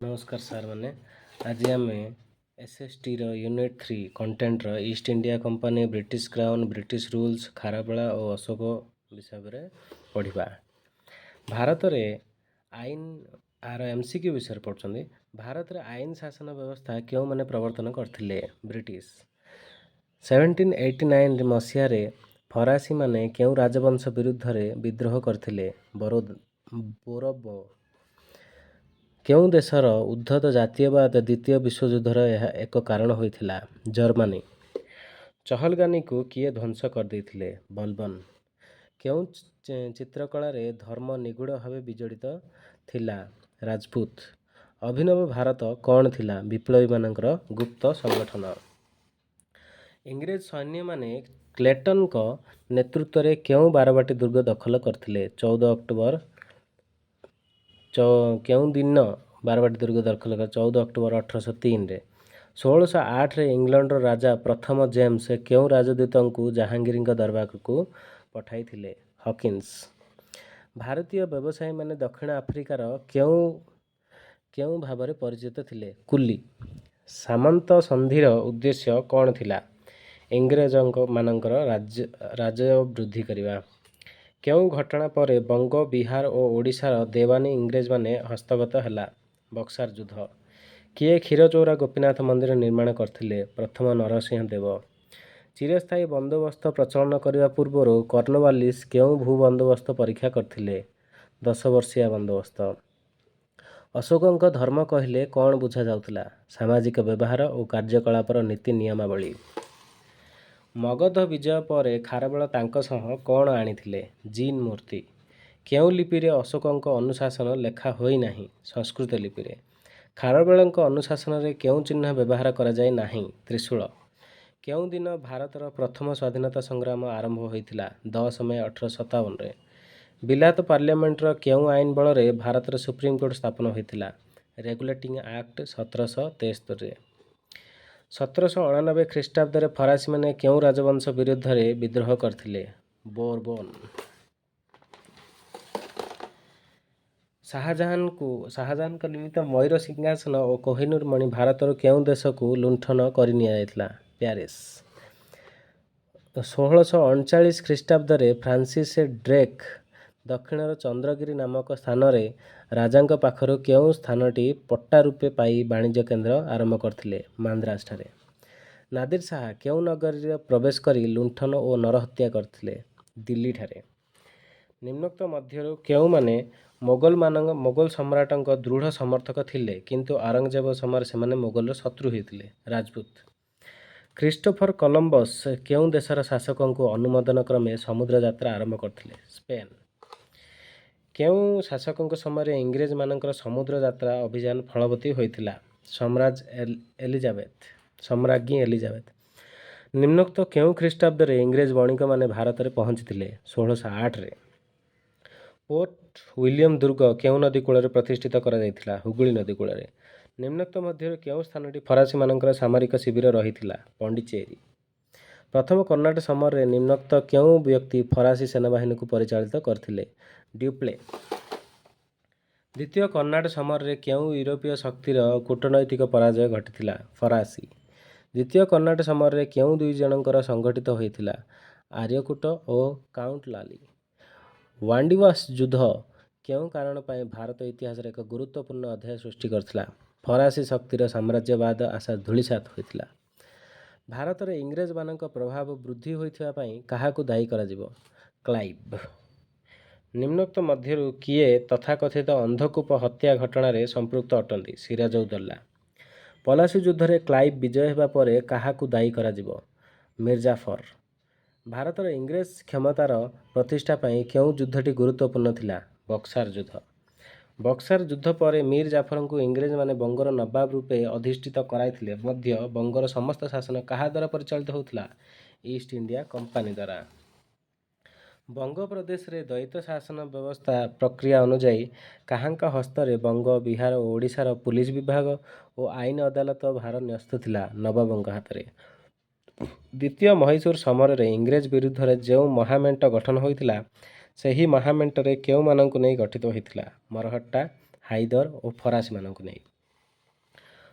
नमस्कार सार मैंने आज आम एसएसटी यूनिट 3 कंटेंटर East India Company British Crown British rules Kharavela और अशोक विषय पढ़ा। भारत में आईन आर एमसीक्यू विषय पढ़ुं। भारत में आईन शासन व्यवस्था क्यों मैंने प्रवर्तन करते ब्रिटिश 1789 मसीह फरासी माने क्यों राजवंश विरुद्ध विद्रोह करते बोरबो केउं देशर उद्धत जातीयवाद द्वितीय विश्वयुद्धर यह एक कारण होइथिला जर्मनी। चहलगानी को किए ध्वंस कर देथिले बलबन। केउं चित्रकलार धर्म निगूढ़ भावे विजड़ित थिला राजपूत। अभिनव भारत कौन थिला विप्लवी मानकर गुप्त संगठन। इंग्रेज सैन्य माने क्लेटन को नेतृत्व में केउं बारवाटी दुर्ग दखल करथिले 14 अक्टोबर केउं दिन बारवाटी दुर्ग दखल कर 14 अक्टोबर 1803 रे 1608 रे इंग्लैंड राजा प्रथम जेम्स केउं राजदूत को जहांगीर दरबार को पठाई थिले हॉकिंस। भारतीय व्यवसायी माने दक्षिण आफ्रिकार केउं केउं भाव में परिचित थिले कुली। सामंत संधिर उद्देश्य कौन थिला इंग्रेज मानकर राज्य वृद्धि करवा। केउं घटना पर बंग बिहार और ओडिशार देवानी इंग्रेज माने हस्तगत हैला बक्सार युद्ध। किए क्षीरचौरा गोपीनाथ मंदिर निर्माण करथिले प्रथम नरसिंह देव। चिरस्थायी बंदोबस्त प्रचलन करने पूर्व कर्नवालिस केउं भू बंदोबस्त परीक्षा करथिले 10 वर्षिया बंदोबस्त। अशोकଙ୍କ धर्म कहले कौन बुझा जाउथिला सामाजिक व्यवहार और कार्यकलापर नीति नियमावली। मगध विजय पर खारवेल तांको सह कौन आनिथिले जीन मूर्ति। केउं लिपि अशोकଙ୍କ अनुशासन लेखा होई नाही संस्कृत लिपि। खारवेलଙ୍କ अनुशासन रे केउं चिन्ह व्यवहार करा जाय नाही त्रिशूल। केउं दिन भारतर प्रथम स्वाधीनता संग्राम आरंभ होइथिला 10 मई 1857 रे। बिलात पार्लियामेंटर केउं आईन बल रे भारतर सुप्रीमकोर्ट स्थापन होइथिला रेगुलेटिंग एक्ट 1773 रे। 1789 ख्रीष्टाब्द फरासी माने केउं राजवंश विरुद्ध विद्रोह करथिले बोरबोन। शाहजहां को निमित्त मयूर सिंहासन और कोहिनूर मणि भारतर केउं देश को लुंठन कर प्यारिस। 1639 ख्रीष्टाब्द फ्रांसिस ड्रेक दक्षिणर चंद्रगिरी नामक स्थान रे राजांक पाखरु केउं स्थानटी पट्टा रूपे पाई वाणिज्य केन्द्र आरंभ करथिले मांद्राज ठारे। नादिर शाह केउं नगरी प्रवेश करी लुंठन और नरहत्या करथिले दिल्ली ठारे। निम्नोक्त मध्यरु केउं माने मोगल सम्राटक दृढ़ समर्थक थिले किंतु औरंगजेब समय से मोगलर शत्रु होइथिले राजपूत। क्रिस्टोफर कोलंबस केउं देशर शासकों को अनुमोदन क्रमे समुद्र यात्रा आरंभ करथिले स्पेन। केउं शासकों समय इंग्रेज मानकर समुद्र यात्रा अभियान फलवती होइथिला सम्राज्ञी एलिजाबेथ। निम्नोक्त केउं ख्रीष्टाब्द इंग्रेज वणिक माने भारत में पहुंचीथिले 1608 रे। पोर्ट विलियम दुर्ग केउं नदी कूल प्रतिष्ठित करा जायथिला हुगली नदी कूल। निम्नोक्त मध्य केउं स्थानटी फरासी मानकर सामरिक शिविर रहिथिला पंडिचेरी। प्रथम कर्नाटक समय निम्नोक्त केउं व्यक्ति फरासी सेनाबाहिनी को परिचालित करथिले ड्यूप्ले। द्वितीय कर्नाटक समय केउं यूरोपीय शक्तिर कूटनैतिक पराजय घटिथिला फरासी। द्वितीय कर्नाटक समय केउं दुई जनकर संगठित होइथिला आर्यकूट और काउंट लाली। वांडीवास युद्ध केउं कारण पाई भारत इतिहास एक गुरुत्वपूर्ण अध्याय सृष्टि करथिला फरासी शक्तिर साम्राज्यवाद आशा धूलिसात होइथिला। भारत में इंग्रेज मानक प्रभाव वृद्धि होइथिबा पाई काहाकू दायी कराजिबो क्लाइव। निम्नोक्त मध्यरु किए तथाकथित अंधकूप हत्या घटना संपृक्त अटंती सिराजउद्दौला। पलासी युद्ध में क्लाइव विजय होगा पर काहाकू दायी कराजिबो मिर्जाफर। भारत में इंग्रेज क्षमतार प्रतिष्ठा पाई केउं युद्धटी गुरुत्वपूर्ण थिला बक्सार युद्ध। बक्सार युद्ध पर मीर जाफर को इंग्रेज माने बंगर नवाब रूपे अधिष्ठित कराइथिले मध्य बंगर समस्त शासन काहा द्वारा परिचालित होउथिला ईस्ट इंडिया कंपनी द्वारा। बंग प्रदेश रे द्वैत शासन व्यवस्था प्रक्रिया अनुଯାयी काहांका हस्तरे बंग बिहार और ओडिशार पुलिस विभाग और आईन अदालत भार न्यस्त थिला नवाबंग हाथरे। द्वितीय मैसूर समर रे इंग्रेज विरुद्ध जो महामेंट गठन होइथिला सही महामेंटरे केउं मानंकु नै गठित होइथिला मरहट्टा हाइदर और फरासी मानंकु नै।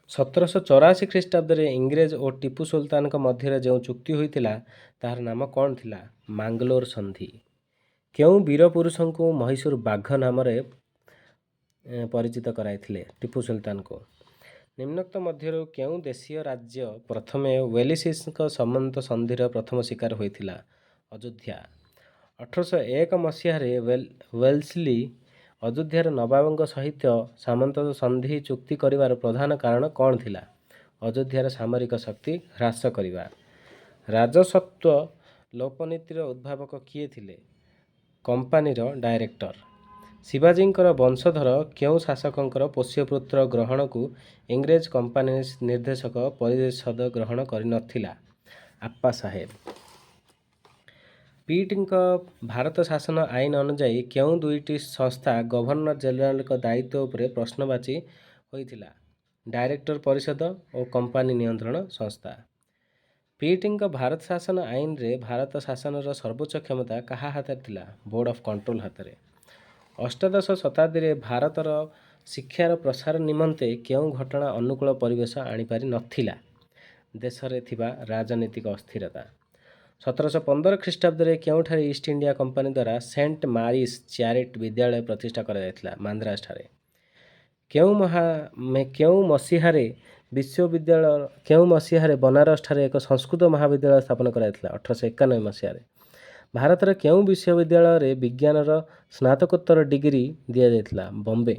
1784 ଖ୍ରୀଷ୍ଟାବ୍ଦରେ ଇଂରେଜ ଓ ଟିପୁ ସୁଲତାନଙ୍କ ମଧ୍ୟରେ ଯେଉଁ ଚୁକ୍ତି ହୋଇଥିଲା ତାହାର ନାମ କ'ଣ ଥିଲା? ମାଙ୍ଗଲୋର ସନ୍ଧି। କେଉଁ ବୀର ପୁରୁଷଙ୍କୁ ମହୀଶୂର ବାଘ ନାମରେ ପରିଚିତ କରାଇଥିଲେ? ଟିପୁ ସୁଲତାନଙ୍କୁ। ନିମ୍ନୋକ୍ତ ମଧ୍ୟରୁ କେଉଁ ଦେଶୀୟ ରାଜ୍ୟ ପ୍ରଥମେ ୱେଲିସିଙ୍କ ସମନ୍ତ ସନ୍ଧିର ପ୍ରଥମ ଶିକାର ହୋଇଥିଲା? ଅଯୋଧ୍ୟା। 1801 ମସିହାରେ ୱେଲ୍ସଲି ଅଯୋଧ୍ୟାର ନବାବଙ୍କ ସହିତ ସାମନ୍ତ ସନ୍ଧି ଚୁକ୍ତି କରିବାର ପ୍ରଧାନ କାରଣ କ'ଣ ଥିଲା? ଅଯୋଧ୍ୟାର ସାମରିକ ଶକ୍ତି ହ୍ରାସ କରିବା। ରାଜସତ୍ତ୍ୱ ଲୋପନୀତିର ଉଦ୍ଭାବକ କିଏ ଥିଲେ? କମ୍ପାନୀର ଡାଇରେକ୍ଟର। ଶିବାଜୀଙ୍କର ବଂଶଧର କେଉଁ ଶାସକଙ୍କର ପୋଷ୍ୟପୁତ୍ର ଗ୍ରହଣକୁ ଇଂରେଜ କମ୍ପାନୀ ନିର୍ଦ୍ଦେଶକ ପରିଷଦ ଗ୍ରହଣ କରିନଥିଲା? ଆପ୍ପା ସାହେବ। ପିଟଙ୍କ ଭାରତ ଶାସନ ଆଇନ ଅନୁଯାୟୀ କେଉଁ ଦୁଇଟି ସଂସ୍ଥା ଗଭର୍ଣ୍ଣର ଜେନେରାଲଙ୍କ ଦାୟିତ୍ୱ ଉପରେ ପ୍ରଶ୍ନବାଚୀ ହୋଇଥିଲା? ଡାଇରେକ୍ଟର ପରିଷଦ ଓ କମ୍ପାନୀ ନିୟନ୍ତ୍ରଣ ସଂସ୍ଥା। ପିଟଙ୍କ ଭାରତ ଶାସନ ଆଇନରେ ଭାରତ ଶାସନର ସର୍ବୋଚ୍ଚ କ୍ଷମତା କାହା ହାତରେ ଥିଲା? ବୋର୍ଡ଼ ଅଫ୍ କଣ୍ଟ୍ରୋଲ ହାତରେ। ଅଷ୍ଟାଦଶ ଶତାବ୍ଦୀରେ ଭାରତର ଶିକ୍ଷାର ପ୍ରସାର ନିମନ୍ତେ କେଉଁ ଘଟଣା ଅନୁକୂଳ ପରିବେଶ ଆଣିପାରି ନଥିଲା? ଦେଶରେ ଥିବା ରାଜନୈତିକ ଅସ୍ଥିରତା। 1715 ଖ୍ରୀଷ୍ଟାବ୍ଦରେ କେଉଁଠାରେ ଇଷ୍ଟ ଇଣ୍ଡିଆ କମ୍ପାନୀ ଦ୍ୱାରା ସେଣ୍ଟ ମାରିସ୍ ଚ୍ୟାରିଟି ବିଦ୍ୟାଳୟ ପ୍ରତିଷ୍ଠା କରାଯାଇଥିଲା? ମାନ୍ଦ୍ରାଜଠାରେ। କେଉଁ ମସିହାରେ ବନାରସଠାରେ ଏକ ସଂସ୍କୃତ ମହାବିଦ୍ୟାଳୟ ସ୍ଥାପନ କରାଯାଇଥିଲା? 1891 ମସିହାରେ। ଭାରତର କେଉଁ ବିଶ୍ୱବିଦ୍ୟାଳୟରେ ବିଜ୍ଞାନର ସ୍ନାତକୋତ୍ତର ଡିଗ୍ରୀ ଦିଆଯାଇଥିଲା? ବମ୍ବେ।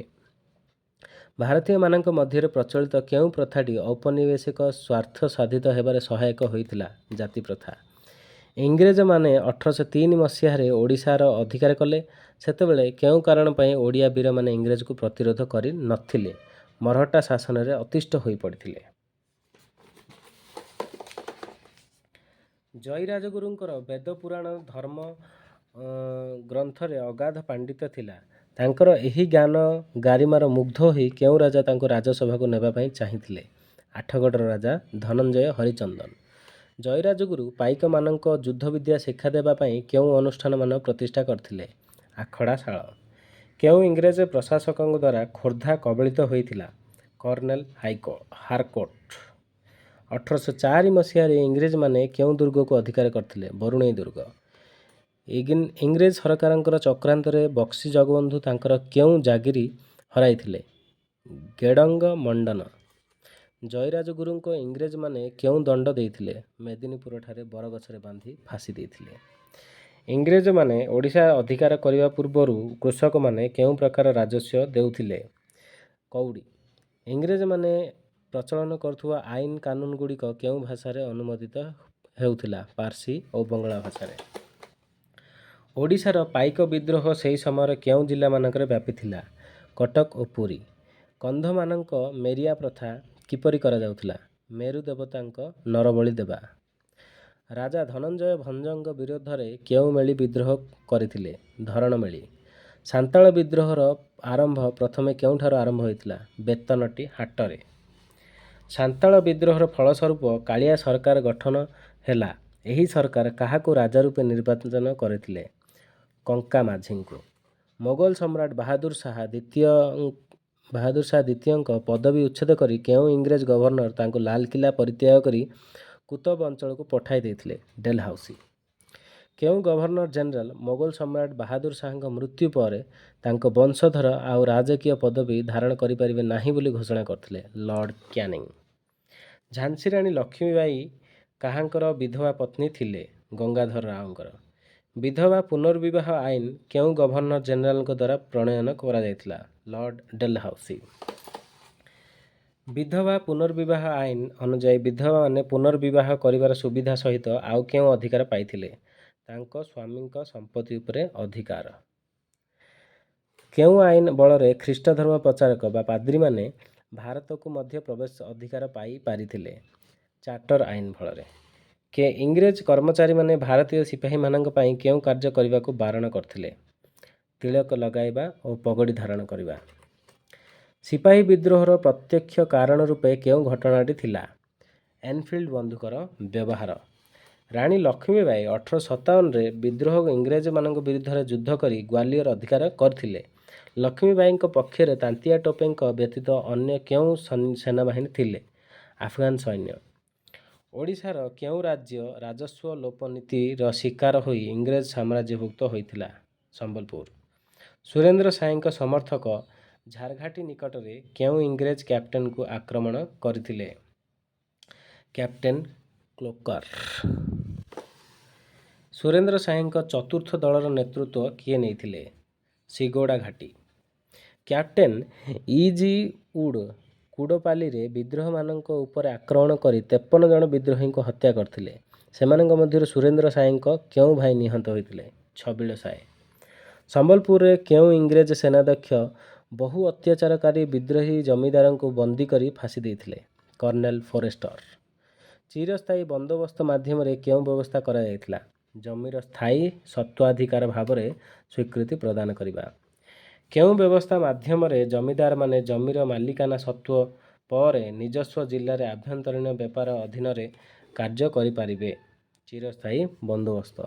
ଭାରତୀୟମାନଙ୍କ ମଧ୍ୟରେ ପ୍ରଚଳିତ କେଉଁ ପ୍ରଥାଟି ଔପନିବେଶିକ ସ୍ୱାର୍ଥ ସାଧିତ ହେବାରେ ସହାୟକ ହୋଇଥିଲା? ଜାତି ପ୍ରଥା। ଇଂରେଜମାନେ 1803 ମସିହାରେ ଓଡ଼ିଶାର ଅଧିକାର କଲେ। ସେତେବେଳେ କେଉଁ କାରଣ ପାଇଁ ଓଡ଼ିଆ ବୀରମାନେ ଇଂରେଜକୁ ପ୍ରତିରୋଧ କରି ନଥିଲେ? ମରହଟ୍ଟା ଶାସନରେ ଅତିଷ୍ଠ ହୋଇପଡ଼ିଥିଲେ। ଜୟୀରାଜଗୁରୁଙ୍କର ବେଦ ପୁରାଣ ଧର୍ମ ଗ୍ରନ୍ଥରେ ଅଗାଧ ପାଣ୍ଡିତ୍ୟ ଥିଲା। ତାଙ୍କର ଏହି ଜ୍ଞାନ ଗାରିମାର ମୁଗ୍ଧ ହୋଇ କେଉଁ ରାଜା ତାଙ୍କୁ ରାଜସଭାକୁ ନେବା ପାଇଁ ଚାହିଁଥିଲେ? ଆଠଗଡ଼ର ରାଜା ଧନଞ୍ଜୟ ହରିଚନ୍ଦନ। ଜୟୀରାଜଗୁରୁ ପାଇକମାନଙ୍କ ଯୁଦ୍ଧବିଦ୍ୟା ଶିକ୍ଷା ଦେବା ପାଇଁ କେଉଁ ଅନୁଷ୍ଠାନମାନ ପ୍ରତିଷ୍ଠା କରିଥିଲେ? ଆଖଡ଼ାଶାଳ। କେଉଁ ଇଂରେଜ ପ୍ରଶାସକଙ୍କ ଦ୍ୱାରା ଖୋର୍ଦ୍ଧା କବଳିତ ହୋଇଥିଲା? Colonel Harcourt. 1804 ମସିହାରେ ଇଂରେଜମାନେ କେଉଁ ଦୁର୍ଗକୁ ଅଧିକାର କରିଥିଲେ? ବରୁଣେଇ ଦୁର୍ଗ। ଇଂରେଜ ସରକାରଙ୍କର ଚକ୍ରାନ୍ତରେ ବକ୍ସି ଜଗବନ୍ଧୁ ତାଙ୍କର କେଉଁ ଜାଗିରି ହରାଇଥିଲେ? ଗେଡଙ୍ଗ ମଣ୍ଡନ। ଜୟୀରାଜଗୁରୁଙ୍କ ଇଂରେଜମାନେ କେଉଁ ଦଣ୍ଡ ଦେଇଥିଲେ? ମେଦିନୀପୁରଠାରେ ବରଗଛରେ ବାନ୍ଧି ଫାଶୀ ଦେଇଥିଲେ। ଇଂରେଜମାନେ ଓଡ଼ିଶା ଅଧିକାର କରିବା ପୂର୍ବରୁ କୃଷକମାନେ କେଉଁ ପ୍ରକାର ରାଜସ୍ୱ ଦେଉଥିଲେ? କଉଡ଼ି। ଇଂରେଜମାନେ ପ୍ରଚଳନ କରୁଥିବା ଆଇନ କାନୁନଗୁଡ଼ିକ କେଉଁ ଭାଷାରେ ଅନୁମୋଦିତ ହେଉଥିଲା? ପାର୍ସୀ ଓ ବଙ୍ଗଳା ଭାଷାରେ। ଓଡ଼ିଶାର ପାଇକ ବିଦ୍ରୋହ ସେହି ସମୟରେ କେଉଁ ଜିଲ୍ଲାମାନଙ୍କରେ ବ୍ୟାପିଥିଲା? କଟକ ଓ ପୁରୀ। କନ୍ଧମାନଙ୍କ ମେରିଆ ପ୍ରଥା କିପରି କରାଯାଉଥିଲା? ମେରୁ ଦେବତାଙ୍କ ନରବଳି ଦେବା। ରାଜା ଧନଞ୍ଜୟ ଭଞ୍ଜଙ୍କ ବିରୋଧରେ କେଉଁ ମେଳି ବିଦ୍ରୋହ କରିଥିଲେ? ଧରଣମେଳି। ସାନ୍ତାଳ ବିଦ୍ରୋହର ଆରମ୍ଭ ପ୍ରଥମେ କେଉଁଠାରୁ ଆରମ୍ଭ ହୋଇଥିଲା? ବେତନଟି ହାଟରେ। ସାନ୍ତାଳ ବିଦ୍ରୋହର ଫଳସ୍ୱରୂପ କାଳିଆ ସରକାର ଗଠନ ହେଲା। ଏହି ସରକାର କାହାକୁ ରାଜା ରୂପେ ନିର୍ବାଚନ କରିଥିଲେ? କଙ୍କା ମାଝୀଙ୍କୁ। ମୋଗଲ ସମ୍ରାଟ ବାହାଦୁର ଶାହ ଦ୍ୱିତୀୟଙ୍କ ପଦବୀ ଉଚ୍ଛେଦ କରି କେଉଁ ଇଂରେଜ ଗଭର୍ଣ୍ଣର ତାଙ୍କୁ ଲାଲକିଲ୍ଲା ପରିତ୍ୟାଗ କରି କୁତବ ଅଞ୍ଚଳକୁ ପଠାଇ ଦେଇଥିଲେ? ଡେଲହାଉସି। କେଉଁ ଗଭର୍ଣ୍ଣର ଜେନେରାଲ ମୋଗଲ ସମ୍ରାଟ ବାହାଦୁର ଶାହଙ୍କ ମୃତ୍ୟୁ ପରେ ତାଙ୍କ ବଂଶଧର ଆଉ ରାଜକୀୟ ପଦବୀ ଧାରଣ କରିପାରିବେ ନାହିଁ ବୋଲି ଘୋଷଣା କରିଥିଲେ? Lord Canning. ଝାନ୍ସୀ ରାଣୀ ଲକ୍ଷ୍ମୀବାଈ କାହାଙ୍କର ବିଧବା ପତ୍ନୀ ଥିଲେ? ଗଙ୍ଗାଧର ରାଓଙ୍କର। ବିଧବା ପୁନର୍ବିବାହ ଆଇନ କେଉଁ ଗଭର୍ଣ୍ଣର ଜେନେରାଲଙ୍କ ଦ୍ୱାରା ପ୍ରଣୟନ କରାଯାଇଥିଲା? Lord Dalhousie. ବିଧବା ପୁନର୍ବିବାହ ଆଇନ ଅନୁଯାୟୀ ବିଧବାମାନେ ପୁନର୍ବିବାହ କରିବାର ସୁବିଧା ସହିତ ଆଉ କେଉଁ ଅଧିକାର ପାଇଥିଲେ? ତାଙ୍କ ସ୍ୱାମୀଙ୍କ ସମ୍ପତ୍ତି ଉପରେ ଅଧିକାର। କେଉଁ ଆଇନ ବଳରେ ଖ୍ରୀଷ୍ଟଧର୍ମ ପ୍ରଚାରକ ବା ପାଦ୍ରୀମାନେ ଭାରତକୁ ମଧ୍ୟ ପ୍ରବେଶ ଅଧିକାର ପାଇ ପାରିଥିଲେ? ଚାର୍ଟର ଆଇନ ବଳରେ। ଇଂରେଜ କର୍ମଚାରୀମାନେ ଭାରତୀୟ ସିପାହୀମାନଙ୍କ ପାଇଁ କେଉଁ କାର୍ଯ୍ୟ କରିବାକୁ ବାରଣ କରିଥିଲେ? ତିଳକ ଲଗାଇବା ଓ ପଗଡ଼ି ଧାରଣ କରିବା। ସିପାହୀ ବିଦ୍ରୋହର ପ୍ରତ୍ୟକ୍ଷ କାରଣ ରୂପେ କେଉଁ ଘଟଣାଟି ଥିଲା? ଏନଫିଲ୍ଡ ବନ୍ଧୁକର ବ୍ୟବହାର। ରାଣୀ ଲକ୍ଷ୍ମୀବାଈ 1857ରେ ବିଦ୍ରୋହ ଇଂରେଜମାନଙ୍କ ବିରୁଦ୍ଧରେ ଯୁଦ୍ଧ କରି ଗ୍ୱାଲିୟର ଅଧିକାର କରିଥିଲେ। ଲକ୍ଷ୍ମୀବାଈଙ୍କ ପକ୍ଷରେ ତାନ୍ତିଆ ଟୋପେଙ୍କ ବ୍ୟତୀତ ଅନ୍ୟ କେଉଁ ସେନାବାହିନୀ ଥିଲେ? ଆଫଗାନ ସୈନ୍ୟ। ଓଡ଼ିଶାର କେଉଁ ରାଜ୍ୟ ରାଜସ୍ୱ ଲୋପ ନୀତିର ଶିକାର ହୋଇ ଇଂରେଜ ସାମ୍ରାଜ୍ୟଭୁକ୍ତ ହୋଇଥିଲା? ସମ୍ବଲପୁର। ସୁରେନ୍ଦ୍ର ସାଏଙ୍କ ସମର୍ଥକ ଝାରଘାଟି ନିକଟରେ କେଉଁ ଇଂରେଜ କ୍ୟାପ୍ଟେନକୁ ଆକ୍ରମଣ କରିଥିଲେ? କ୍ୟାପ୍ଟେନ କ୍ଲୋକର। ସୁରେନ୍ଦ୍ର ସାଏଙ୍କ ଚତୁର୍ଥ ଦଳର ନେତୃତ୍ୱ କିଏ ନେଇଥିଲେ? ସିଗୋଡା ଘାଟି। କ୍ୟାପ୍ଟେନ ଇ.ଜି. ଉଡ୍ କୁଡପାଲିରେ ବିଦ୍ରୋହୀମାନଙ୍କ ଉପରେ ଆକ୍ରମଣ କରି 53 ଜଣ ବିଦ୍ରୋହୀଙ୍କୁ ହତ୍ୟା କରିଥିଲେ। ସେମାନଙ୍କ ମଧ୍ୟରୁ ସୁରେନ୍ଦ୍ର ସାଏଙ୍କ କେଉଁ ଭାଇ ନିହତ ହୋଇଥିଲେ? ଛବିଳ ସାଏ। ସମ୍ବଲପୁରରେ କେଉଁ ଇଂରେଜ ସେନାଧ୍ୟକ୍ଷ ବହୁ ଅତ୍ୟାଚାରକାରୀ ବିଦ୍ରୋହୀ ଜମିଦାରଙ୍କୁ ବନ୍ଦୀ କରି ଫାଶୀ ଦେଇଥିଲେ? କର୍ଣ୍ଣେଲ ଫୋରେଷ୍ଟର। ଚିରସ୍ଥାୟୀ ବନ୍ଦୋବସ୍ତ ମାଧ୍ୟମରେ କେଉଁ ବ୍ୟବସ୍ଥା କରାଯାଇଥିଲା? ଜମିର ସ୍ଥାୟୀ ସତ୍ତ୍ୱାଧିକାର ଭାବରେ ସ୍ୱୀକୃତି ପ୍ରଦାନ କରିବା। କେଉଁ ବ୍ୟବସ୍ଥା ମାଧ୍ୟମରେ ଜମିଦାରମାନେ ଜମିର ମାଲିକାନା ସତ୍ତ୍ୱ ପରେ ନିଜସ୍ୱ ଜିଲ୍ଲାରେ ଆଭ୍ୟନ୍ତରୀଣ ବ୍ୟାପାର ଅଧୀନରେ କାର୍ଯ୍ୟ କରିପାରିବେ? ଚିରସ୍ଥାୟୀ ବନ୍ଦୋବସ୍ତ।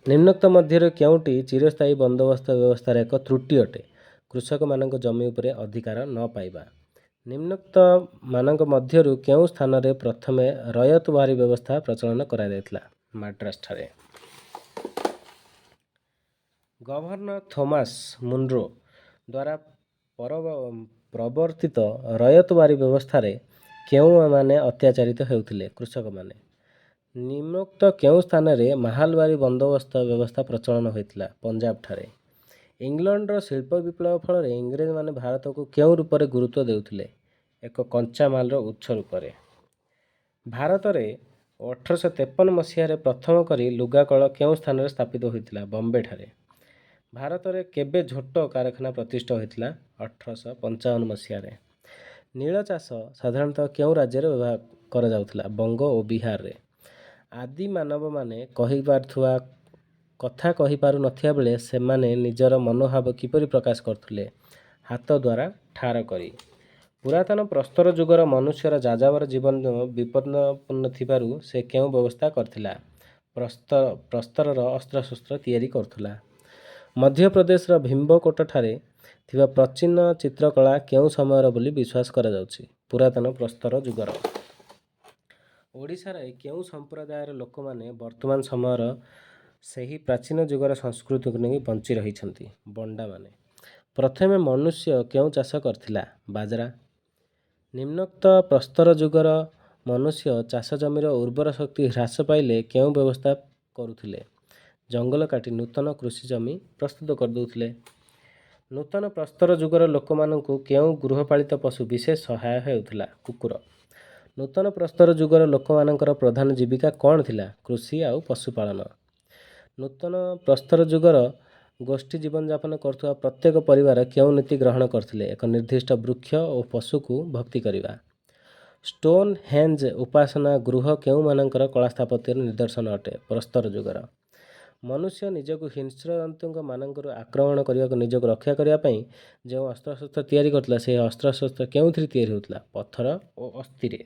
ନିମ୍ନୋକ୍ତ ମଧ୍ୟରୁ କେଉଁଟି ଚିରସ୍ଥାୟୀ ବନ୍ଦୋବସ୍ତ ବ୍ୟବସ୍ଥାର ଏକ ତ୍ରୁଟି ଅଟେ? କୃଷକମାନଙ୍କ ଜମି ଉପରେ ଅଧିକାର ନ ପାଇବା। ନିମ୍ନୋକ୍ତ ମାନଙ୍କ ମଧ୍ୟରୁ କେଉଁ ସ୍ଥାନରେ ପ୍ରଥମେ ରୟତୱାରୀ ବ୍ୟବସ୍ଥା ପ୍ରଚଳନ କରାଯାଇଥିଲା? ମାଡ୍ରାସଠାରେ। ଗଭର୍ଣ୍ଣର ଥୋମାସ ମୁନରୋ ଦ୍ୱାରା ପ୍ରବର୍ତ୍ତିତ ରୟତୱାରୀ ବ୍ୟବସ୍ଥାରେ କେଉଁମାନେ ଅତ୍ୟାଚାରିତ ହେଉଥିଲେ? କୃଷକମାନେ। ନିମ୍ନୋକ୍ତ କେଉଁ ସ୍ଥାନରେ ମାହାଲୱାରୀ ବନ୍ଦୋବସ୍ତ ବ୍ୟବସ୍ଥା ପ୍ରଚଳନ ହୋଇଥିଲା? ପଞ୍ଜାବଠାରେ। ଇଂଲଣ୍ଡର ଶିଳ୍ପ ବିପ୍ଳବ ଫଳରେ ଇଂରେଜମାନେ ଭାରତକୁ କେଉଁ ରୂପରେ ଗୁରୁତ୍ୱ ଦେଉଥିଲେ? ଏକ କଞ୍ଚାମାଲର ଉତ୍ସ ରୂପରେ। ଭାରତରେ 1853 ମସିହାରେ ପ୍ରଥମ କରି ଲୁଗାକଳ କେଉଁ ସ୍ଥାନରେ ସ୍ଥାପିତ ହୋଇଥିଲା? ବମ୍ବେଠାରେ। ଭାରତରେ କେବେ ଝୋଟ କାରଖାନା ପ୍ରତିଷ୍ଠା ହୋଇଥିଲା? 1855 ମସିହାରେ। ନୀଳ ଚାଷ ସାଧାରଣତଃ କେଉଁ ରାଜ୍ୟରେ ବ୍ୟବହାର କରାଯାଉଥିଲା? ବଙ୍ଗ ଓ ବିହାରରେ। ଆଦି ମାନବମାନେ କଥା କହିପାରୁନଥିବା ବେଳେ ସେମାନେ ନିଜର ମନୋଭାବ କିପରି ପ୍ରକାଶ କରୁଥିଲେ? ହାତ ଦ୍ୱାରା ଠାର କରି। ପୁରାତନ ପ୍ରସ୍ତର ଯୁଗର ମନୁଷ୍ୟର ଯାଯାବର ଜୀବନ ବିପନ୍ନପୂର୍ଣ୍ଣ ଥିବାରୁ ସେ କେଉଁ ବ୍ୟବସ୍ଥା କରିଥିଲା? ପ୍ରସ୍ତରର ଅସ୍ତ୍ରଶସ୍ତ୍ର ତିଆରି କରୁଥିଲା। ମଧ୍ୟପ୍ରଦେଶର ଭୀମକୋଟଠାରେ ଥିବା ପ୍ରାଚୀନ ଚିତ୍ରକଳା କେଉଁ ସମୟର ବୋଲି ବିଶ୍ୱାସ କରାଯାଉଛି? ପୁରାତନ ପ୍ରସ୍ତର ଯୁଗର। ଓଡ଼ିଶାରେ କେଉଁ ସମ୍ପ୍ରଦାୟର ଲୋକମାନେ ବର୍ତ୍ତମାନ ସମୟର ସେହି ପ୍ରାଚୀନ ଯୁଗର ସଂସ୍କୃତିକୁ ନେଇ ବଞ୍ଚି ରହିଛନ୍ତି? ବଣ୍ଡାମାନେ। ପ୍ରଥମେ ମନୁଷ୍ୟ କେଉଁ ଚାଷ କରିଥିଲା? ବାଜରା। ନିମ୍ନୋକ୍ତ ପ୍ରସ୍ତର ଯୁଗର ମନୁଷ୍ୟ ଚାଷ ଜମିର ଉର୍ବର ଶକ୍ତି ହ୍ରାସ ପାଇଲେ କେଉଁ ବ୍ୟବସ୍ଥା କରୁଥିଲେ? ଜଙ୍ଗଲ କାଟି ନୂତନ କୃଷି ଜମି ପ୍ରସ୍ତୁତ କରିଦେଉଥିଲେ। ନୂତନ ପ୍ରସ୍ତର ଯୁଗର ଲୋକମାନଙ୍କୁ କେଉଁ ଗୃହପାଳିତ ପଶୁ ବିଶେଷ ସହାୟ ହେଉଥିଲା? କୁକୁର। ନୂତନ ପ୍ରସ୍ତର ଯୁଗର ଲୋକମାନଙ୍କର ପ୍ରଧାନ ଜୀବିକା କ'ଣ ଥିଲା? କୃଷି ଆଉ ପଶୁପାଳନ। ନୂତନ ପ୍ରସ୍ତର ଯୁଗର ଗୋଷ୍ଠୀ ଜୀବନଯାପନ କରୁଥିବା ପ୍ରତ୍ୟେକ ପରିବାର କେଉଁ ନୀତି ଗ୍ରହଣ କରିଥିଲେ? ଏକ ନିର୍ଦ୍ଦିଷ୍ଟ ବୃକ୍ଷ ଓ ପଶୁକୁ ଭକ୍ତି କରିବା। ଷ୍ଟୋନ ହେଞ୍ଜ ଉପାସନା ଗୃହ କେଉଁମାନଙ୍କର କଳା ସ୍ଥାପତ୍ୟର ନିଦର୍ଶନ ଅଟେ? ପ୍ରସ୍ତର ଯୁଗର। ମନୁଷ୍ୟ ନିଜକୁ ହିଂସ୍ରଜନ୍ତୁଙ୍କ ମାନଙ୍କରୁ ଆକ୍ରମଣ କରିବାକୁ ନିଜକୁ ରକ୍ଷା କରିବା ପାଇଁ ଯେଉଁ ଅସ୍ତ୍ରଶସ୍ତ୍ର ତିଆରି କରିଥିଲା ସେହି ଅସ୍ତ୍ରଶସ୍ତ୍ର କେଉଁଥିରେ ତିଆରି ହେଉଥିଲା? ପଥର ଓ ଅସ୍ଥିରେ।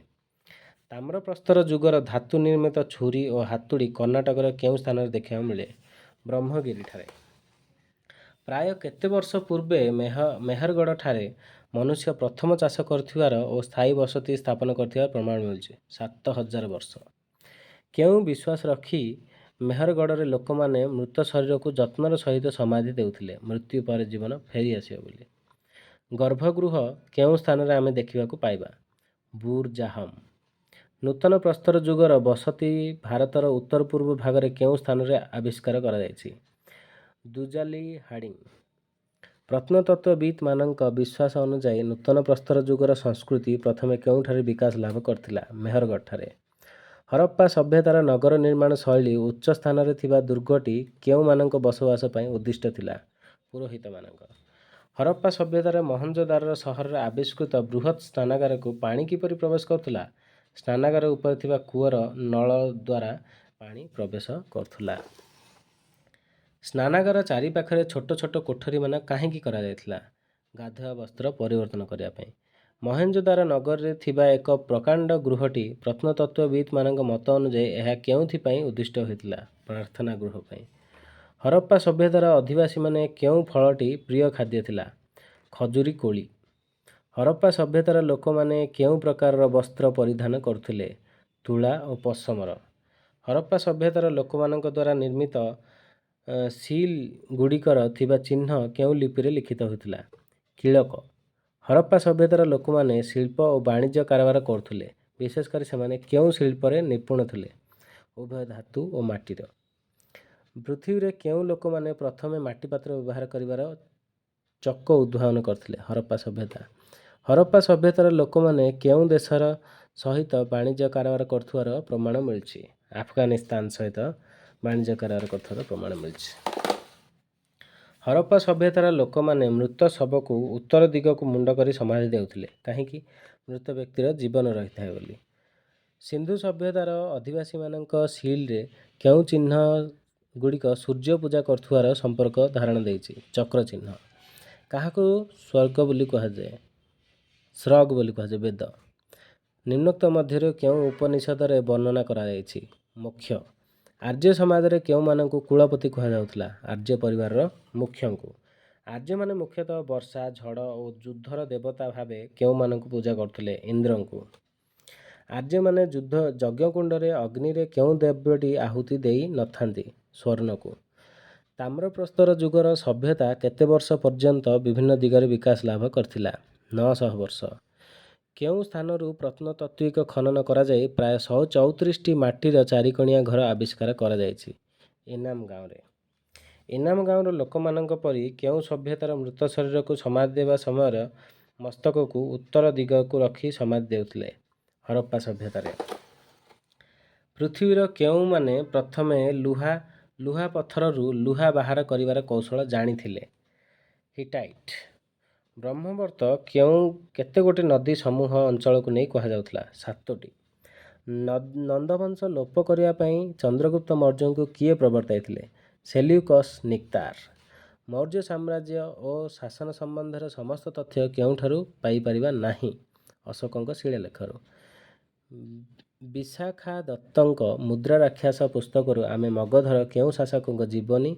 ତାମ୍ରପ୍ରସ୍ତର ଯୁଗର ଧାତୁ ନିର୍ମିତ ଛୁରୀ ଓ ହାତୁଡ଼ି କର୍ଣ୍ଣାଟକର କେଉଁ ସ୍ଥାନରେ ଦେଖିବାକୁ ମିଳେ? ବ୍ରହ୍ମଗିରିଠାରେ। ପ୍ରାୟ କେତେ ବର୍ଷ ପୂର୍ବେ ମେହରଗଡ଼ଠାରେ ମନୁଷ୍ୟ ପ୍ରଥମ ଚାଷ କରୁଥିବାର ଓ ସ୍ଥାୟୀ ବସତି ସ୍ଥାପନ କରିଥିବାର ପ୍ରମାଣ ମିଳୁଛି? 7000 ବର୍ଷ। କେଉଁ ବିଶ୍ୱାସ ରଖି ମେହରଗଡ଼ରେ ଲୋକମାନେ ମୃତ ଶରୀରକୁ ଯତ୍ନର ସହିତ ସମାଧି ଦେଉଥିଲେ? ମୃତ୍ୟୁ ପରେ ଜୀବନ ଫେରି ଆସିବ ବୋଲି। ଗର୍ଭଗୃହ କେଉଁ ସ୍ଥାନରେ ଆମେ ଦେଖିବାକୁ ପାଇବା? ବୁର୍ଜାହମ। ନୂତନ ପ୍ରସ୍ତର ଯୁଗର ବସତି ଭାରତର ଉତ୍ତର ପୂର୍ବ ଭାଗରେ କେଉଁ ସ୍ଥାନରେ ଆବିଷ୍କାର କରାଯାଇଛି? ଦୁଜାଲି ହାଡ଼ିଂ। ପ୍ରତ୍ନତତ୍ତ୍ୱବିତ୍ ମାନଙ୍କ ବିଶ୍ୱାସ ଅନୁଯାୟୀ ନୂତନ ପ୍ରସ୍ତର ଯୁଗର ସଂସ୍କୃତି ପ୍ରଥମେ କେଉଁଠାରେ ବିକାଶ ଲାଭ କରିଥିଲା? ମେହରଗଡ଼ଠାରେ। ହରପ୍ପା ସଭ୍ୟତାର ନଗର ନିର୍ମାଣ ଶୈଳୀ ଉଚ୍ଚ ସ୍ଥାନରେ ଥିବା ଦୁର୍ଗଟି କେଉଁମାନଙ୍କ ବସବାସ ପାଇଁ ଉଦ୍ଦିଷ୍ଟ ଥିଲା? ପୁରୋହିତମାନଙ୍କ। ହରପ୍ପା ସଭ୍ୟତାର ମହେଞ୍ଜୋଦାରୋ ସହରରେ ଆବିଷ୍କୃତ ବୃହତ୍ ସ୍ନାନାଗାରକୁ ପାଣି କିପରି ପ୍ରବେଶ କରୁଥିଲା? ସ୍ନାନାଗାର ଉପରେ ଥିବା କୂଅର ନଳ ଦ୍ୱାରା ପାଣି ପ୍ରବେଶ କରୁଥିଲା। ସ୍ନାନାଗାର ଚାରିପାଖରେ ଛୋଟ ଛୋଟ କୋଠରୀମାନ କାହିଁକି କରାଯାଇଥିଲା? ଗାଧୁଆ ବସ୍ତ୍ର ପରିବର୍ତ୍ତନ କରିବା ପାଇଁ। ମହେଞ୍ଜୋଦାରୋ ନଗରରେ ଥିବା ଏକ ପ୍ରକାଣ୍ଡ ଗୃହଟି ପ୍ରତ୍ନତତ୍ତ୍ୱବିତ୍ ମାନଙ୍କ ମତ ଅନୁଯାୟୀ ଏହା କେଉଁଥିପାଇଁ ଉଦ୍ଦିଷ୍ଟ ହୋଇଥିଲା? ପ୍ରାର୍ଥନା ଗୃହ ପାଇଁ। ହରପ୍ପା ସଭ୍ୟତାର ଅଧିବାସୀମାନେ କେଉଁ ଫଳଟି ପ୍ରିୟ ଖାଦ୍ୟ ଥିଲା? ଖଜୁରୀ କୋଳି। ହରପ୍ପା ସଭ୍ୟତାର ଲୋକମାନେ କେଉଁ ପ୍ରକାରର ବସ୍ତ୍ର ପରିଧାନ କରୁଥିଲେ? ତୁଳା ଓ ପଶମର। ହରପ୍ପା ସଭ୍ୟତାର ଲୋକମାନଙ୍କ ଦ୍ୱାରା ନିର୍ମିତ ସିଲ୍ ଗୁଡ଼ିକର ଥିବା ଚିହ୍ନ କେଉଁ ଲିପିରେ ଲିଖିତ ହୋଇଥିଲା? କିଳକ। ହରପ୍ପା ସଭ୍ୟତାର ଲୋକମାନେ ଶିଳ୍ପ ଓ ବାଣିଜ୍ୟ କାରବାର କରୁଥିଲେ। ବିଶେଷ କରି ସେମାନେ କେଉଁ ଶିଳ୍ପରେ ନିପୁଣ ଥିଲେ? ଉଭୟ ଧାତୁ ଓ ମାଟିର। ପୃଥିବୀରେ କେଉଁ ଲୋକମାନେ ପ୍ରଥମେ ମାଟି ପାତ୍ର ବ୍ୟବହାର କରିବାର ଚକ ଉଦ୍ଭାବନ କରିଥିଲେ? ହରପ୍ପା ସଭ୍ୟତା। ହରପ୍ପା ସଭ୍ୟତାର ଲୋକମାନେ କେଉଁ ଦେଶର ସହିତ ବାଣିଜ୍ୟ କାରବାର କରୁଥିବାର ପ୍ରମାଣ ମିଳିଛି? ଆଫଗାନିସ୍ତାନ ସହିତ ବାଣିଜ୍ୟ କାରବାର କରୁଥିବାର ପ୍ରମାଣ ମିଳିଛି। ହରପ୍ପା ସଭ୍ୟତାର ଲୋକମାନେ ମୃତ ଶବକୁ ଉତ୍ତର ଦିଗକୁ ମୁଣ୍ଡ କରି ସମାଧି ଦେଉଥିଲେ। କାହିଁକି? ମୃତ ବ୍ୟକ୍ତିର ଜୀବନ ରହିଥାଏ ବୋଲି। ସିନ୍ଧୁ ସଭ୍ୟତାର ଅଧିବାସୀମାନଙ୍କ ସିଲ୍ରେ କେଉଁ ଚିହ୍ନ ଗୁଡ଼ିକ ସୂର୍ଯ୍ୟ ପୂଜା କରୁଥିବାର ସମ୍ପର୍କ ଧାରଣ ଦେଇଛି? ଚକ୍ର ଚିହ୍ନ। କାହାକୁ ସ୍ୱର୍ଗ ବୋଲି କୁହାଯାଏ? ସ୍ରଗ ବୋଲି କୁହାଯାଏ। ବେଦ। ନିମ୍ନୋକ୍ତ ମଧ୍ୟରୁ କେଉଁ ଉପନିଷଦରେ ବର୍ଣ୍ଣନା କରାଯାଇଛି? ମୋକ୍ଷ। ଆର୍ଯ୍ୟ ସମାଜରେ କେଉଁମାନଙ୍କୁ କୁଳପତି କୁହାଯାଉଥିଲା? ଆର୍ଯ୍ୟ ପରିବାରର ମୁଖ୍ୟଙ୍କୁ। ଆର୍ଯ୍ୟମାନେ ମୁଖ୍ୟତଃ ବର୍ଷା, ଝଡ଼ ଓ ଯୁଦ୍ଧର ଦେବତା ଭାବେ କେଉଁମାନଙ୍କୁ ପୂଜା କରୁଥିଲେ? ଇନ୍ଦ୍ରଙ୍କୁ। ଆର୍ଯ୍ୟମାନେ ଯଜ୍ଞକୁଣ୍ଡରେ ଅଗ୍ନିରେ କେଉଁ ଦ୍ରବ୍ୟଟି ଆହୁତି ଦେଇ ନଥାନ୍ତି? ସ୍ୱର୍ଣ୍ଣକୁ। ତାମ୍ରପ୍ରସ୍ତର ଯୁଗର ସଭ୍ୟତା କେତେ ବର୍ଷ ପର୍ଯ୍ୟନ୍ତ ବିଭିନ୍ନ ଦିଗରେ ବିକାଶ ଲାଭ କରିଥିଲା? 900 ବର୍ଷ। କେଉଁ ସ୍ଥାନରୁ ପ୍ରତ୍ନତାତ୍ତ୍ୱିକ ଖନନ କରାଯାଇ ପ୍ରାୟ 134ଟି ମାଟିର ଚାରିକଣିଆ ଘର ଆବିଷ୍କାର କରାଯାଇଛି? ଇନାମ ଗାଁରେ। ଇନାମ ଗାଁର ଲୋକମାନଙ୍କ ପରି କେଉଁ ସଭ୍ୟତାର ମୃତ ଶରୀରକୁ ସମାଧି ଦେବା ସମୟରେ ମସ୍ତକକୁ ଉତ୍ତର ଦିଗକୁ ରଖି ସମାଧି ଦେଉଥିଲେ? ହରପ୍ପା ସଭ୍ୟତାରେ। ପୃଥିବୀର କେଉଁମାନେ ପ୍ରଥମେ ଲୁହା ପଥରରୁ ଲୁହା ବାହାର କରିବାର କୌଶଳ ଜାଣିଥିଲେ? ହିଟାଇଟ୍। ବ୍ରହ୍ମବର୍ତ୍ତ କେତେଗୋଟି ନଦୀ ସମୂହ ଅଞ୍ଚଳକୁ ନେଇ କୁହାଯାଉଥିଲା? 7ଟି। ନନ୍ଦବଂଶ ଲୋପ କରିବା ପାଇଁ ଚନ୍ଦ୍ରଗୁପ୍ତ ମୌର୍ଯ୍ୟଙ୍କୁ କିଏ ପ୍ରବର୍ତ୍ତାଇଥିଲେ? ସେଲ୍ୟୁକସ୍ ନିକ୍ତାର। ମୌର୍ଯ୍ୟ ସାମ୍ରାଜ୍ୟ ଓ ଶାସନ ସମ୍ବନ୍ଧରେ ସମସ୍ତ ତଥ୍ୟ କେଉଁଠାରୁ ପାଇପାରିବା ନାହିଁ? ଅଶୋକଙ୍କ ଶିଳାଲେଖରୁ। ବିଶାଖାଦତ୍ତଙ୍କ ମୁଦ୍ରାରାକ୍ଷସ ପୁସ୍ତକରୁ ଆମେ ମଗଧର କେଉଁ ଶାସକଙ୍କ ଜୀବନୀ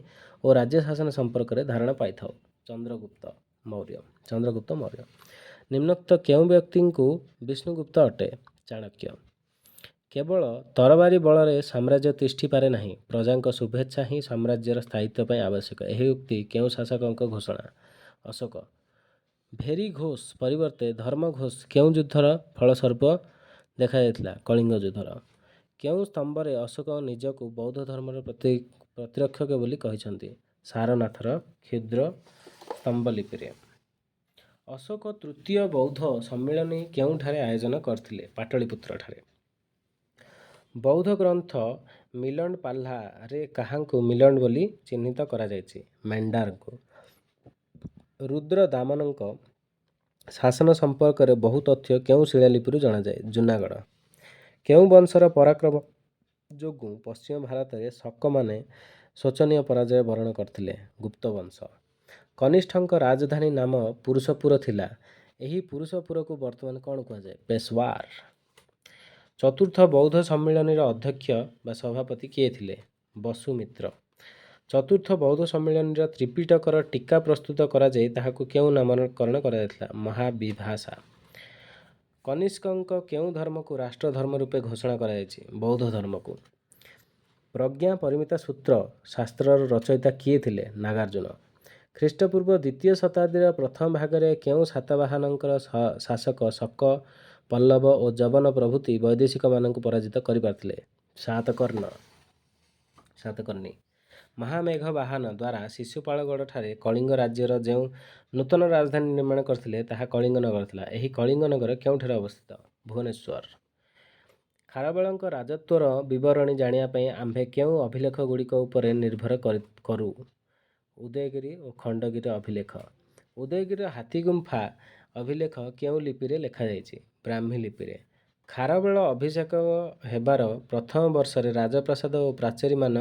ଓ ରାଜ୍ୟ ଶାସନ ସମ୍ପର୍କରେ ଧାରଣା ପାଇଥାଉ? ଚନ୍ଦ୍ରଗୁପ୍ତ ମୌର୍ଯ୍ୟ। ନିମ୍ନୋକ୍ତ କେଉଁ ବ୍ୟକ୍ତିଙ୍କୁ ବିଷ୍ଣୁଗୁପ୍ତ ଅଟେ? ଚାଣକ୍ୟ। କେବଳ ତରବାରୀ ବଳରେ ସାମ୍ରାଜ୍ୟ ତିଷ୍ଠି ପାରେ ନାହିଁ, ପ୍ରଜାଙ୍କ ଶୁଭେଚ୍ଛା ହିଁ ସାମ୍ରାଜ୍ୟର ସ୍ଥାୟିତ୍ୱ ପାଇଁ ଆବଶ୍ୟକ। ଏହି ଉକ୍ତି କେଉଁ ଶାସକଙ୍କ ଘୋଷଣା? ଅଶୋକ। ଭେରୀ ଘୋଷ ପରିବର୍ତ୍ତେ ଧର୍ମ ଘୋଷ କେଉଁ ଯୁଦ୍ଧର ଫଳସ୍ୱରୂପ ଦେଖାଯାଇଥିଲା? କଳିଙ୍ଗ ଯୁଦ୍ଧର। କେଉଁ ସ୍ତମ୍ଭରେ ଅଶୋକ ନିଜକୁ ବୌଦ୍ଧ ଧର୍ମର ପ୍ରତିରକ୍ଷକ ବୋଲି କହିଛନ୍ତି? ସାରନାଥର କ୍ଷୁଦ୍ର ସ୍ତମ୍ଭଲିପିରେ। ଅଶୋକ ତୃତୀୟ ବୌଦ୍ଧ ସମ୍ମିଳନୀ କେଉଁଠାରେ ଆୟୋଜନ କରିଥିଲେ? ପାଟଳିପୁତ୍ରଠାରେ। ବୌଦ୍ଧ ଗ୍ରନ୍ଥ ମିଲଣ୍ଡ ପାଲ୍ହାରେ କାହାଙ୍କୁ ମିଲଣ୍ଡ ବୋଲି ଚିହ୍ନିତ କରାଯାଇଛି? ମେଣ୍ଡାରଙ୍କୁ। ରୁଦ୍ର ଦାମନଙ୍କ ଶାସନ ସମ୍ପର୍କରେ ବହୁ ତଥ୍ୟ କେଉଁ ଶିଳାଲିପିରୁ ଜଣାଯାଏ? ଜୁନାଗଡ଼। କେଉଁ ବଂଶର ପରାକ୍ରମ ଯୋଗୁଁ ପଶ୍ଚିମ ଭାରତରେ ଶକମାନେ ଶୋଚନୀୟ ପରାଜୟ ବରଣ କରିଥିଲେ? ଗୁପ୍ତ ବଂଶ। କନିଷ୍ଠଙ୍କ ରାଜଧାନୀ ନାମ ପୁରୁଷପୁର ଥିଲା। ଏହି ପୁରୁଷପୁରକୁ ବର୍ତ୍ତମାନ କ'ଣ କୁହାଯାଏ? ପେଶୱାର। ଚତୁର୍ଥ ବୌଦ୍ଧ ସମ୍ମିଳନୀର ଅଧ୍ୟକ୍ଷ ବା ସଭାପତି କିଏ ଥିଲେ? ବସୁମିତ୍ର। ଚତୁର୍ଥ ବୌଦ୍ଧ ସମ୍ମିଳନୀର ତ୍ରିପିଟକର ଟୀକା ପ୍ରସ୍ତୁତ କରାଯାଇ ତାହାକୁ କେଉଁ ନାମକରଣ କରାଯାଇଥିଲା? ମହାବିଭାଷା। କନିଷ୍କଙ୍କ କେଉଁ ଧର୍ମକୁ ରାଷ୍ଟ୍ର ଧର୍ମ ରୂପେ ଘୋଷଣା କରାଯାଇଛି? ବୌଦ୍ଧ ଧର୍ମକୁ। ପ୍ରଜ୍ଞା ପରିମିତା ସୂତ୍ର ଶାସ୍ତ୍ରର ରଚୟିତା କିଏ ଥିଲେ? ନାଗାର୍ଜୁନ। ଖ୍ରୀଷ୍ଟପୂର୍ବ ଦ୍ୱିତୀୟ ଶତାବ୍ଦୀର ପ୍ରଥମ ଭାଗରେ କେଉଁ ସାତବାହନଙ୍କର ଶାସକ ଶକ, ପଲ୍ଲବ ଓ ଯବନ ପ୍ରଭୃତି ବୈଦେଶିକମାନଙ୍କୁ ପରାଜିତ କରିପାରିଥିଲେ? ସାତକର୍ଣ୍ଣୀ। ମହାମେଘବାହାନ ଦ୍ୱାରା ଶିଶୁପାଳଗଡ଼ଠାରେ କଳିଙ୍ଗ ରାଜ୍ୟର ଯେଉଁ ନୂତନ ରାଜଧାନୀ ନିର୍ମାଣ କରିଥିଲେ ତାହା କଳିଙ୍ଗ ନଗର ଥିଲା। ଏହି କଳିଙ୍ଗ ନଗର କେଉଁଠାରେ ଅବସ୍ଥିତ? ଭୁବନେଶ୍ୱର। ଖାରବେଳଙ୍କ ରାଜତ୍ୱର ବିବରଣୀ ଜାଣିବା ପାଇଁ ଆମ୍ଭେ କେଉଁ ଅଭିଲେଖ ଗୁଡ଼ିକ ଉପରେ ନିର୍ଭର କରୁ? ଉଦୟଗିରି ଓ ଖଣ୍ଡଗିରି ଅଭିଲେଖ। ଉଦୟଗିରିର ହାତୀଗୁମ୍ଫା ଅଭିଲେଖ କେଉଁ ଲିପିରେ ଲେଖାଯାଇଛି? ବ୍ରାହ୍ମୀ ଲିପିରେ। ଖାରବେଳ ଅଭିଷେକ ହେବାର ପ୍ରଥମ ବର୍ଷରେ ରାଜପ୍ରାସାଦ ଓ ପ୍ରାଚୀରମାନ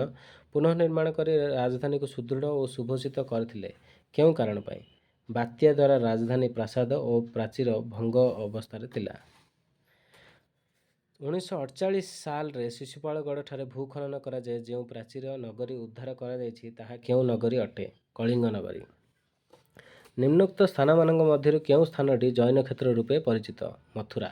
ପୁନଃନିର୍ମାଣ କରି ରାଜଧାନୀକୁ ସୁଦୃଢ଼ ଓ ସୁଭୂଷିତ କରିଥିଲେ କେଉଁ କାରଣ ପାଇଁ? ବାତ୍ୟା ଦ୍ୱାରା ରାଜଧାନୀ ପ୍ରାସାଦ ଓ ପ୍ରାଚୀର ଭଙ୍ଗ ଅବସ୍ଥାରେ ଥିଲା। 1948 ସାଲରେ ଶିଶୁପାଳଗଡ଼ଠାରେ ଭୂଖନନ କରାଯାଏ ଯେଉଁ ପ୍ରାଚୀର ନଗରୀ ଉଦ୍ଧାର କରାଯାଇଛି ତାହା କେଉଁ ନଗରୀ ଅଟେ? କଳିଙ୍ଗ ନଗରୀ। ନିମ୍ନୋକ୍ତ ସ୍ଥାନମାନଙ୍କ ମଧ୍ୟରୁ କେଉଁ ସ୍ଥାନଟି ଜୈନ କ୍ଷେତ୍ର ରୂପେ ପରିଚିତ? ମଥୁରା।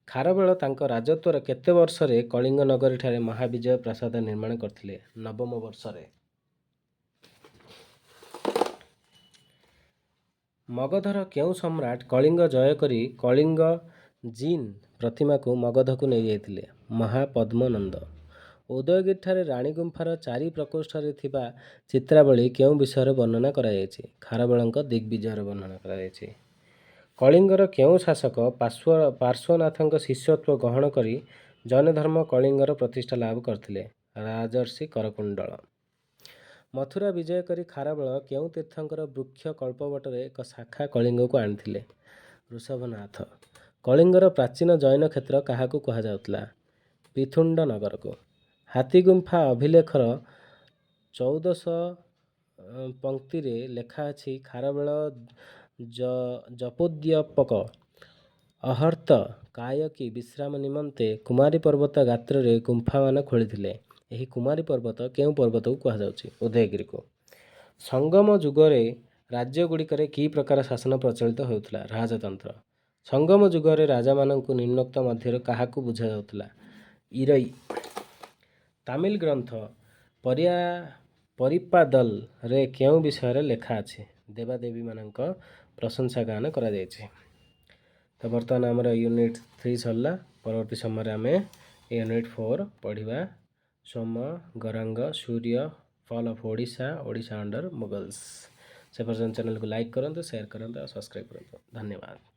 ଖାରବେଳ ତାଙ୍କ ରାଜତ୍ୱର କେତେ ବର୍ଷରେ କଳିଙ୍ଗ ନଗରୀଠାରେ ମହାବିଜୟ ପ୍ରାସାଦ ନିର୍ମାଣ କରିଥିଲେ? 9ମ ବର୍ଷରେ। ମଗଧର କେଉଁ ସମ୍ରାଟ କଳିଙ୍ଗ ଜୟ କରି କଳିଙ୍ଗ ଜିନ୍ ପ୍ରତିମାକୁ ମଗଧକୁ ନେଇଯାଇଥିଲେ? ମହାପଦ୍ମନନ୍ଦ। ଉଦୟଗିରିଠାରେ ରାଣୀ ଗୁମ୍ଫାର 4 ପ୍ରକୋଷ୍ଠରେ ଥିବା ଚିତ୍ରାବଳୀ କେଉଁ ବିଷୟରେ ବର୍ଣ୍ଣନା କରାଯାଇଛି? ଖାରବେଳଙ୍କ ଦିଗ୍ବିଜୟର ବର୍ଣ୍ଣନା କରାଯାଇଛି। କଳିଙ୍ଗର କେଉଁ ଶାସକ ପାର୍ଶ୍ୱନାଥଙ୍କ ଶିଷ୍ୟତ୍ୱ ଗ୍ରହଣ କରି ଜୈନଧର୍ମ କଳିଙ୍ଗର ପ୍ରତିଷ୍ଠା ଲାଭ କରିଥିଲେ? ରାଜର୍ଷି କରକୁଣ୍ଡଳ। ମଥୁରା ବିଜୟ କରି ଖାରବେଳ କେଉଁ ତୀର୍ଥଙ୍କର ବୃକ୍ଷ କଳ୍ପବଟରେ ଏକ ଶାଖା କଳିଙ୍ଗକୁ ଆଣିଥିଲେ? ଋଷଭନାଥ। କଳିଙ୍ଗର ପ୍ରାଚୀନ ଜୈନ କ୍ଷେତ୍ର କାହାକୁ କୁହାଯାଉଥିଲା? ପିଥୁଣ୍ଡ ନଗରକୁ। ହାତୀଗୁମ୍ଫା ଅଭିଲେଖର 1400 ପଂକ୍ତିରେ ଲେଖା ଅଛି ଖାରବେଳ ଜପୋଦ୍ଦୀପକ ଅହର୍ତ୍ତ କାୟକୀ ବିଶ୍ରାମ ନିମନ୍ତେ କୁମାରୀ ପର୍ବତ ଗାତ୍ରରେ ଗୁମ୍ଫାମାନ ଖୋଳିଥିଲେ। ଏହି କୁମାରୀ ପର୍ବତ କେଉଁ ପର୍ବତକୁ କୁହାଯାଉଛି? ଉଦୟଗିରିକୁ। ସଙ୍ଗମ ଯୁଗରେ ରାଜ୍ୟଗୁଡ଼ିକରେ କି ପ୍ରକାର ଶାସନ ପ୍ରଚଳିତ ହେଉଥିଲା? ରାଜତନ୍ତ୍ର। ସଙ୍ଗମ ଯୁଗରେ ରାଜାମାନଙ୍କୁ ନିମ୍ନୋକ୍ତ ମଧ୍ୟରୁ କାହାକୁ ବୁଝାଯାଉଥିଲା? ଇରଇ। ତାମିଲ ଗ୍ରନ୍ଥ ପରିପାଦଲରେ କେଉଁ ବିଷୟରେ ଲେଖା ଅଛି? ଦେବାଦେବୀମାନଙ୍କ ପ୍ରଶଂସା ଗାନ କରାଯାଇଛି। ତ ବର୍ତ୍ତମାନ ଆମର ୟୁନିଟ୍ 3 ସରିଲା। ପରବର୍ତ୍ତୀ ସମୟରେ ଆମେ ୟୁନିଟ୍ 4 ପଢ଼ିବା। ସୋମ, ଗରାଙ୍ଗ, ସୂର୍ୟ, ଫଲ୍ ଅଫ୍ ଓଡ଼ିଶା, ଓଡ଼ିଶା ଅଣ୍ଡର ମୋଗଲ୍ସ। ସେ ପର୍ଯ୍ୟନ୍ତ ଚ୍ୟାନେଲକୁ ଲାଇକ୍ କରନ୍ତୁ, ସେୟାର କରନ୍ତୁ ଆଉ ସବସ୍କ୍ରାଇବ୍ କରନ୍ତୁ। ଧନ୍ୟବାଦ।